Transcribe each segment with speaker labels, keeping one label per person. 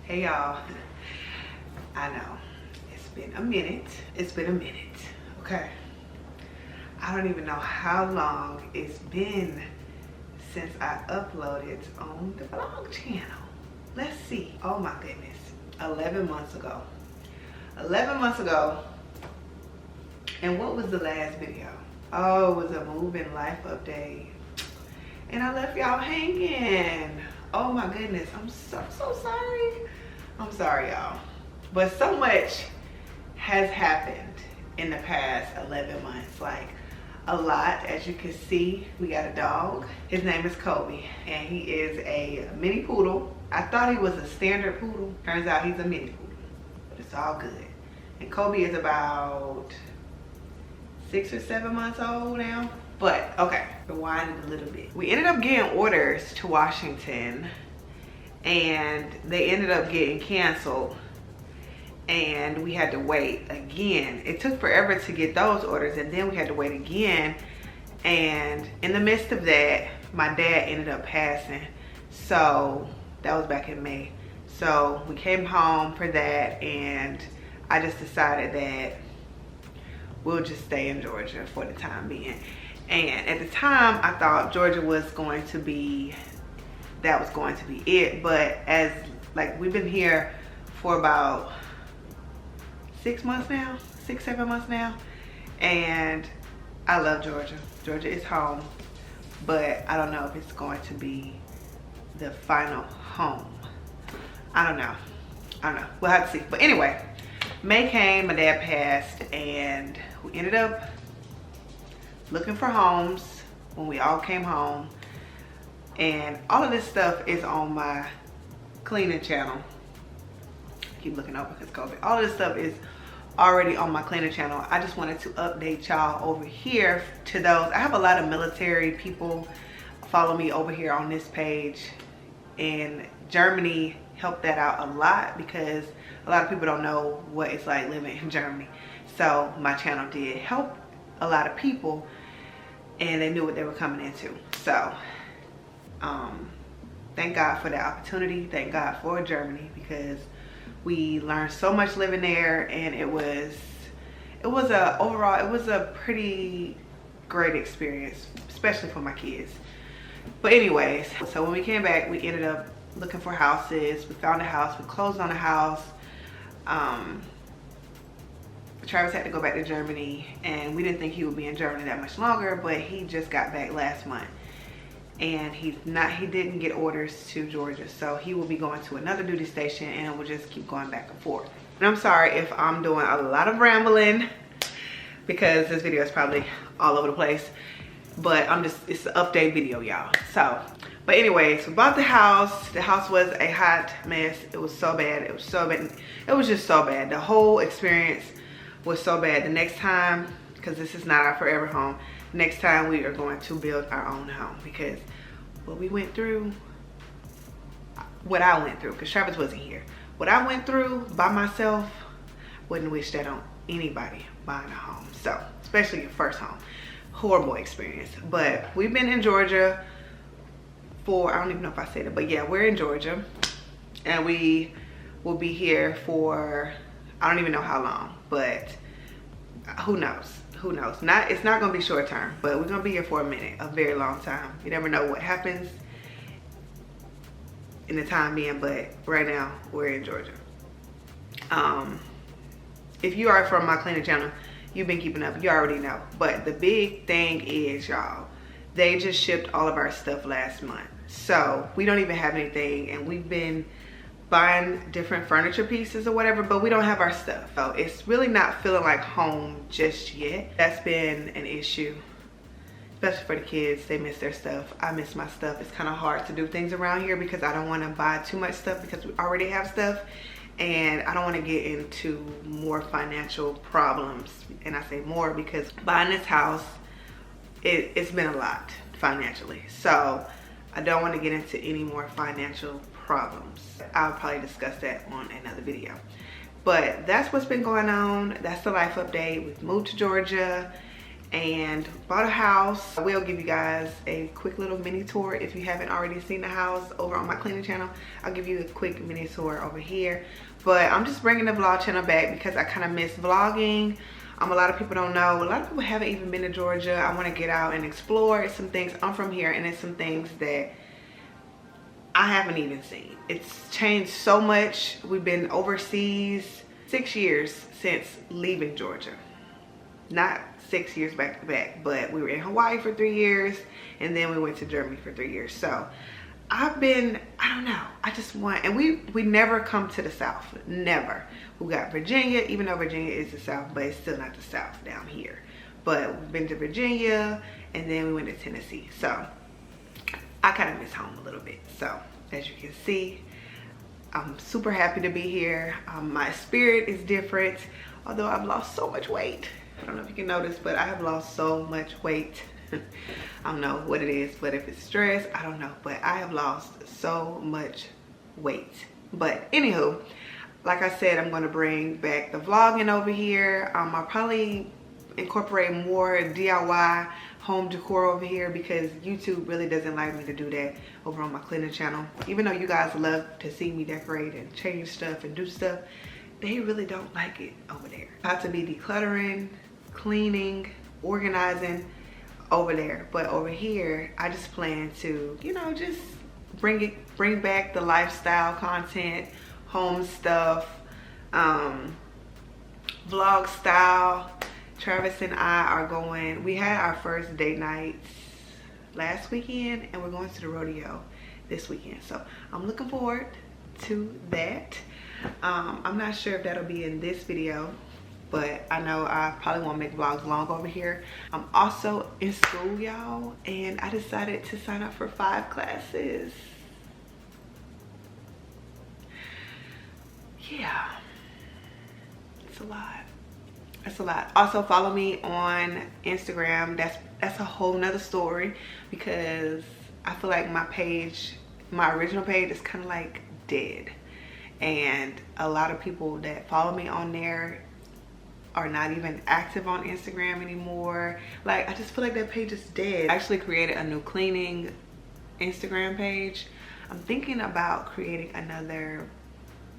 Speaker 1: Hey y'all, I know it's been a minute. Okay. I don't even know how long it's been since I uploaded on the vlog channel. Let's see. Oh my goodness. 11 months ago. 11 months ago. And what was the last video? Oh, it was a moving life update. And I left y'all hanging. Oh my goodness. I'm so sorry. I'm sorry, y'all. But so much has happened in the past 11 months. Like, a lot. As you can see, we got a dog. His name is Kobe, and he is a mini poodle. I thought he was a standard poodle. Turns out he's a mini poodle, but it's all good. And Kobe is about 6 or 7 months old now. But okay, rewinding a little bit. We ended up getting orders to Washington, and they ended up getting canceled, and we had to wait again. It took forever to get those orders, and then we had to wait again. And in the midst of that, my dad ended up passing. So that was back in May. So we came home for that, and I just decided that we'll just stay in Georgia for the time being. And at the time, I thought Georgia was going to be, that was going to be it. But as, like, we've been here for about 6 months now, 6-7 months now, and I love Georgia. Georgia is home, but I don't know if it's going to be the final home. I don't know. We'll have to see. But anyway, May came, my dad passed, and we ended up looking for homes when we all came home. And all of this stuff is on my cleaning channel. Keep looking over because COVID. All of this stuff is already on my cleaning channel. I just wanted to update y'all over here to those. I have a lot of military people follow me over here on this page, and Germany helped that out a lot because a lot of people don't know what it's like living in Germany. So my channel did help a lot of people, and they knew what they were coming into. So thank God for the opportunity. Thank God for Germany, because we learned so much living there, and it was a pretty great experience, especially for my kids. But anyways, so when we came back, we ended up looking for houses. We found a house. We closed on a house. Travis had to go back to Germany, and we didn't think he would be in Germany that much longer, but he just got back last month. And he didn't get orders to Georgia, so he will be going to another duty station, and we'll just keep going back and forth. And I'm sorry if I'm doing a lot of rambling, because this video is probably all over the place, but it's an update video, y'all. So, but anyways, we bought the house. The house was a hot mess. It was so bad. It was just so bad. The whole experience was so bad. The next time, because this is not our forever home, next time we are going to build our own home, because what we went through, what I went through, because Travis wasn't here, what I went through by myself, wouldn't wish that on anybody buying a home. So, especially your first home. Horrible experience. But we've been in Georgia for, I don't even know if I said it, but yeah, we're in Georgia, and we will be here for, I don't even know how long, but who knows? Who knows? It's not gonna be short term, but we're gonna be here for a minute, a very long time. You never know what happens in the time being, but right now we're in Georgia. If you are from my cleaning channel, you've been keeping up, you already know. But the big thing is, y'all, they just shipped all of our stuff last month. So we don't even have anything, and we've been buying different furniture pieces or whatever, but we don't have our stuff. So it's really not feeling like home just yet. That's been an issue, especially for the kids. They miss their stuff. I miss my stuff. It's kind of hard to do things around here because I don't want to buy too much stuff, because we already have stuff, and I don't want to get into more financial problems. And I say more because buying this house, it's been a lot financially. So I don't want to get into any more financial problems. I'll probably discuss that on another video. But that's what's been going on. That's the life update. We've moved to Georgia, and bought a house. I will give you guys a quick little mini tour if you haven't already seen the house over on my cleaning channel. I'll give you a quick mini tour over here, but I'm just bringing the vlog channel back because I kind of miss vlogging. A lot of people don't know, a lot of people haven't even been to Georgia. I want to get out and explore some things. I'm from here, and it's some things that I haven't even seen. It's changed so much. We've been overseas 6 years since leaving Georgia. Not 6 years back to back, but we were in Hawaii for 3 years, and then we went to Germany for 3 years. So I've been, I don't know, I just want, and we never come to the South, never. We got Virginia, even though Virginia is the South, but it's still not the South down here. But we've been to Virginia, and then we went to Tennessee. So I kind of miss home a little bit. So as you can see, I'm super happy to be here. My spirit is different, although I've lost so much weight. I don't know if you can notice, but I have lost so much weight. I don't know what it is, but if it's stress, I don't know, but I have lost so much weight. But anywho, like I said, I'm going to bring back the vlogging over here. I'll probably incorporate more DIY home decor over here because YouTube really doesn't like me to do that over on my cleaning channel. Even though you guys love to see me decorate and change stuff and do stuff, they really don't like it over there. I have to be decluttering, cleaning, organizing over there, but over here I just plan to, you know, just bring back the lifestyle content, home stuff, vlog style. Travis and I are going, we had our first date nights last weekend, and we're going to the rodeo this weekend, so I'm looking forward to that. I'm not sure if that'll be in this video, but I know I probably won't make vlogs long over here. I'm also in school, y'all, and I decided to sign up for 5 classes. Yeah, it's a lot. It's a lot. Also follow me on Instagram. That's a whole nother story, because I feel like my page, my original page, is kind of like dead, and a lot of people that follow me on there are not even active on Instagram anymore. Like, I just feel like that page is dead. I actually created a new cleaning Instagram page. I'm thinking about creating another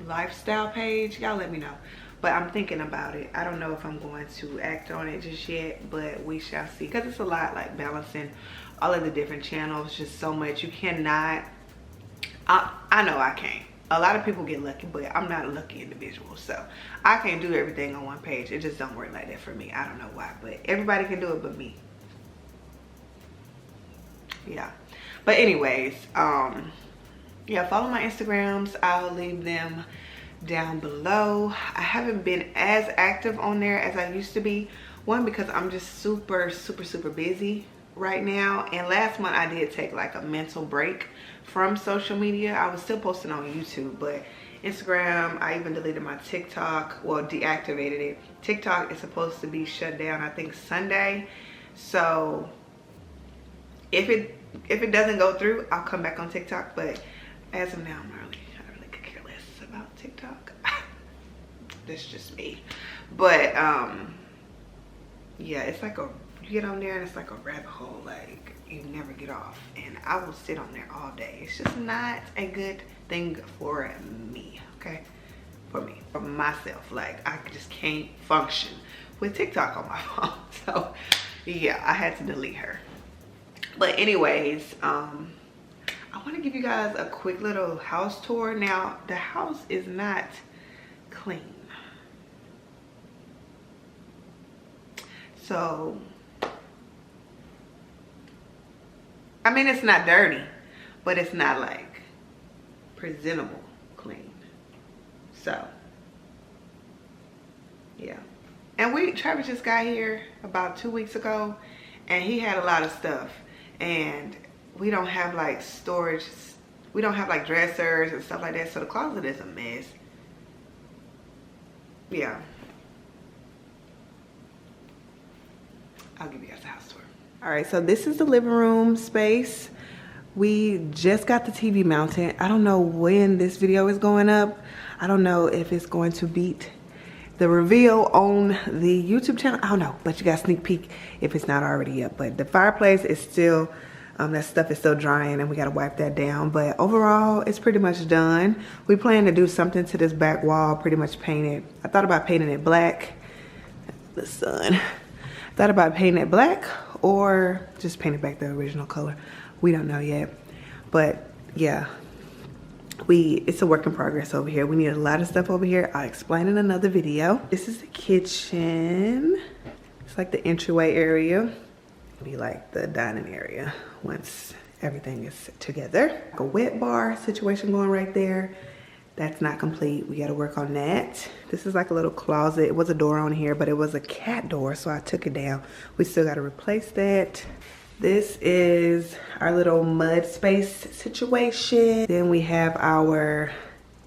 Speaker 1: lifestyle page. Y'all let me know, but I'm thinking about it. I don't know if I'm going to act on it just yet, but we shall see, because it's a lot, like balancing all of the different channels, just so much. You cannot, I know I can't. A lot of people get lucky, but I'm not a lucky individual, so I can't do everything on one page. It just don't work like that for me. I don't know why, but everybody can do it but me. Yeah, but anyways, yeah, follow my Instagrams. I'll leave them down below. I haven't been as active on there as I used to be. One, because I'm just super busy right now, and last month I did take like a mental break from social media. I was still posting on YouTube, but Instagram, I even deleted my TikTok, well, deactivated it. TikTok is supposed to be shut down, I think Sunday, so if it doesn't go through, I'll come back on TikTok, but as of now, I really could care less about TikTok. That's just me. But yeah, it's like you get on there and it's like a rabbit hole, like you never get off, and I will sit on there all day. It's just not a good thing for me, okay? For myself, like I just can't function with TikTok on my phone. So yeah, I had to delete her. But anyways, I want to give you guys a quick little house tour. Now, the house is not clean, so I mean, it's not dirty, but it's not like presentable clean. So yeah, and Travis just got here about 2 weeks ago, and he had a lot of stuff, and we don't have like storage, we don't have like dressers and stuff like that, so the closet is a mess. Yeah, I'll give you guys a house tour. All right, so this is the living room space. We just got the TV mounted. I don't know when this video is going up. I don't know if it's going to beat the reveal on the YouTube channel. I don't know, but you got a sneak peek if it's not already up. But the fireplace is still, that stuff is still drying and we gotta wipe that down. But overall, it's pretty much done. We plan to do something to this back wall, pretty much paint it. I thought about painting it black. The sun. Thought about painting it black or just paint it back the original color. We don't know yet. But yeah, it's a work in progress over here. We need a lot of stuff over here. I'll explain in another video. This is the kitchen. It's like the entryway area. Be like the dining area once everything is together. A wet bar situation going right there. That's not complete. We got to work on that. This is like a little closet. It was a door on here, but it was a cat door, so I took it down. We still got to replace that. This is our little mud space situation. Then we have our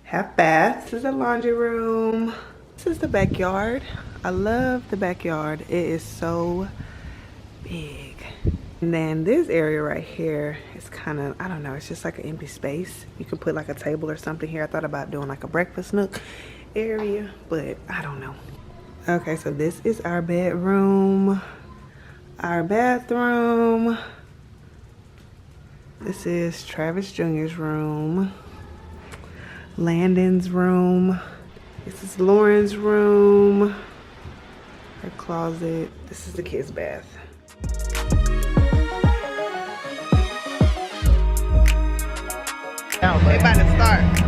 Speaker 1: half bath. This is the laundry room. This is the backyard. I love the backyard. It is so big. And then this area right here is kind of, I don't know, it's just like an empty space. You can put like a table or something here. I thought about doing like a breakfast nook area, but I don't know. Okay, so this is our bedroom, our bathroom. This is Travis Jr.'s room, Landon's room. This is Lauren's room, her closet. This is the kids' bath. We're about to start.